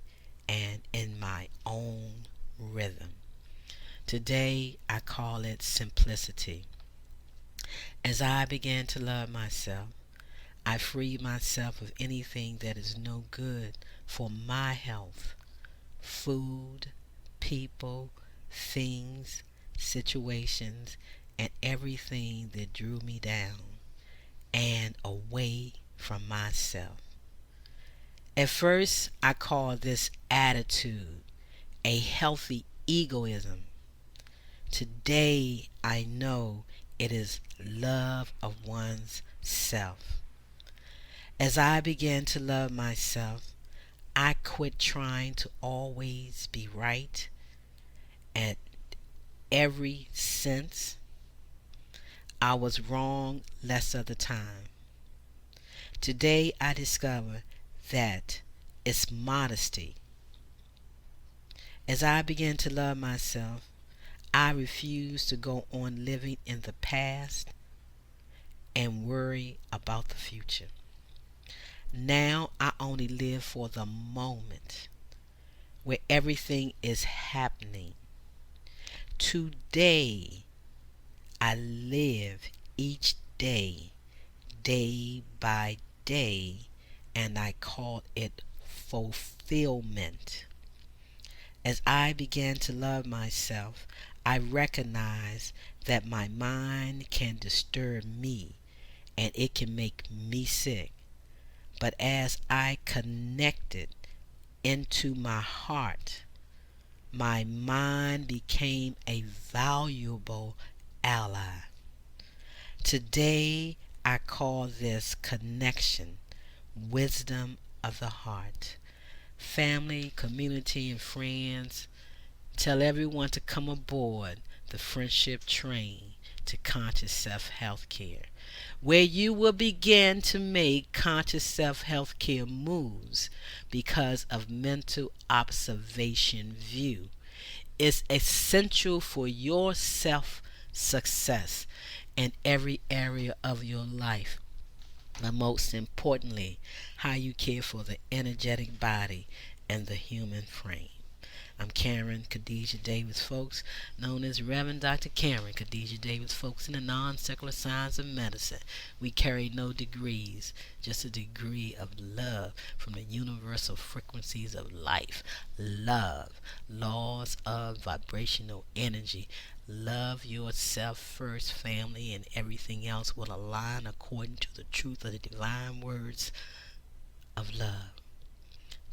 and in my own rhythm. Today I call it simplicity. As I began to love myself, I free myself of anything that is no good for my health. Food, people, things, situations, and everything that drew me down and away from myself. At first, I called this attitude a healthy egoism. Today, I know it is love of one's self. As I began to love myself, I quit trying to always be right at every sense. I was wrong less of the time. Today I discover that it's modesty. As I begin to love myself, I refuse to go on living in the past and worry about the future. Now I only live for the moment where everything is happening. Today I live each day, day by day, and I call it fulfillment. As I began to love myself, I recognize that my mind can disturb me and it can make me sick. But as I connected into my heart, my mind became a valuable ally. Today, I call this connection, wisdom of the heart. Family, community, and friends, tell everyone to come aboard the friendship train to Conscious Self Healthcare, where you will begin to make conscious self-healthcare moves because of mental observation view. It's essential for your self-success in every area of your life, but most importantly, how you care for the energetic body and the human frame. I'm Karen Khadijah Davis-Foulks, known as Reverend Dr. Karen Khadijah Davis-Foulks in the non-secular science of medicine. We carry no degrees, just a degree of love from the universal frequencies of life. Love, laws of vibrational energy. Love yourself first, family, and everything else will align according to the truth of the divine words of love.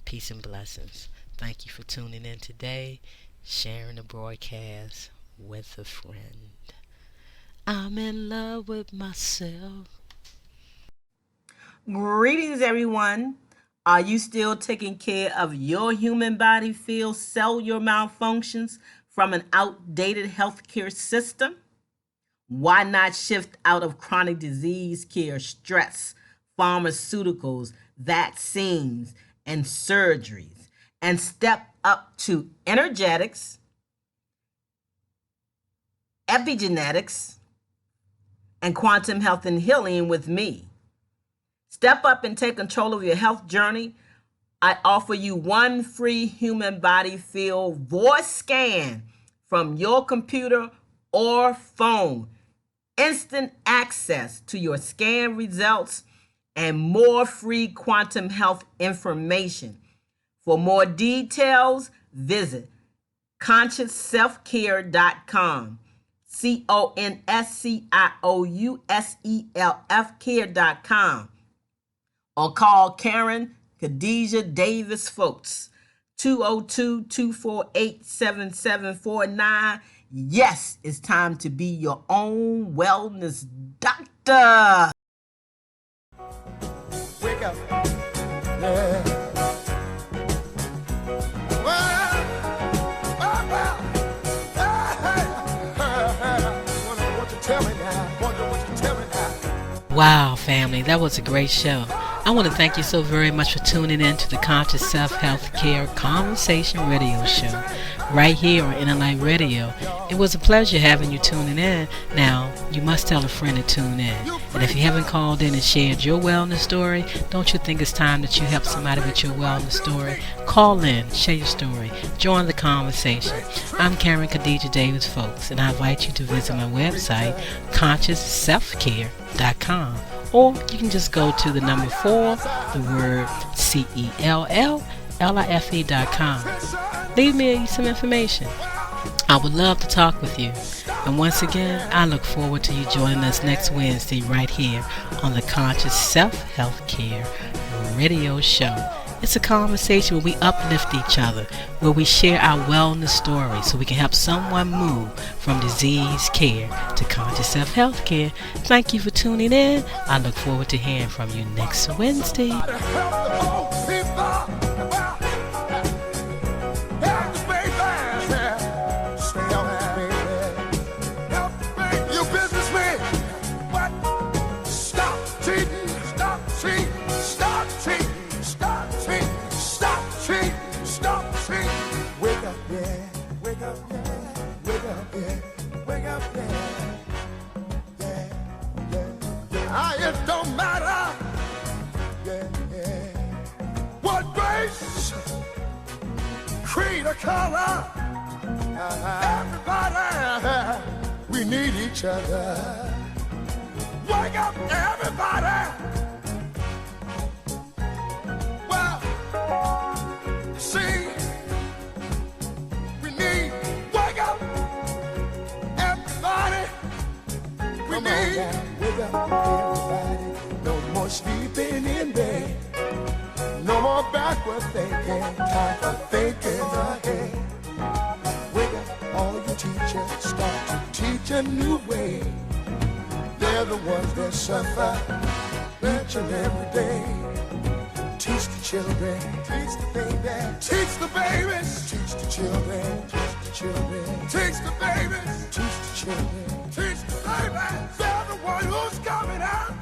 Peace and blessings. Thank you for tuning in today, sharing the broadcast with a friend. I'm in love with myself. Greetings, everyone. Are you still taking care of your human body field cellular malfunctions from an outdated healthcare system? Why not shift out of chronic disease care, stress, pharmaceuticals, vaccines, and surgeries, and step up to energetics, epigenetics, and quantum health and healing with me? Step up and take control of your health journey. I offer you one free human body field voice scan from your computer or phone. Instant access to your scan results and more free quantum health information. For more details, visit consciousselfcare.com. CONSCIOUSELF care.com. Or call Karen Khadijah Davis-Foulks, 202-248-7749. Yes, it's time to be your own wellness doctor. Wake up. Yeah. Wow, family, that was a great show. I want to thank you so very much for tuning in to the Conscious Self Healthcare Conversation Radio Show right here on NLI Radio. It was a pleasure having you tuning in. Now, you must tell a friend to tune in. And if you haven't called in and shared your wellness story, don't you think it's time that you help somebody with your wellness story? Call in, share your story, join the conversation. I'm Karen Khadijah Davis-Foulks, and I invite you to visit my website, consciousselfcare.com. Or you can just go to the number 4, the word CELLLIFE.com. Leave me some information. I would love to talk with you. And once again, I look forward to you joining us next Wednesday right here on the Conscious Self Healthcare Radio Show. It's a conversation where we uplift each other, where we share our wellness stories so we can help someone move from disease care to conscious self-healthcare. Thank you for tuning in. I look forward to hearing from you next Wednesday. It don't matter what race, creed, or color. Everybody, we need each other. Wake up, everybody. Well, see, we need wake up, everybody. We need wake up, everybody. No more sleeping in bed. No more back backward thinking, time for thinking ahead. Wake up all your teachers, start to teach a new way. They're the ones that suffer each and every day. Teach the children, teach the babies, teach the babies, teach the children, teach the children, teach the babies, teach the children, teach the babies. They're the one who's coming out.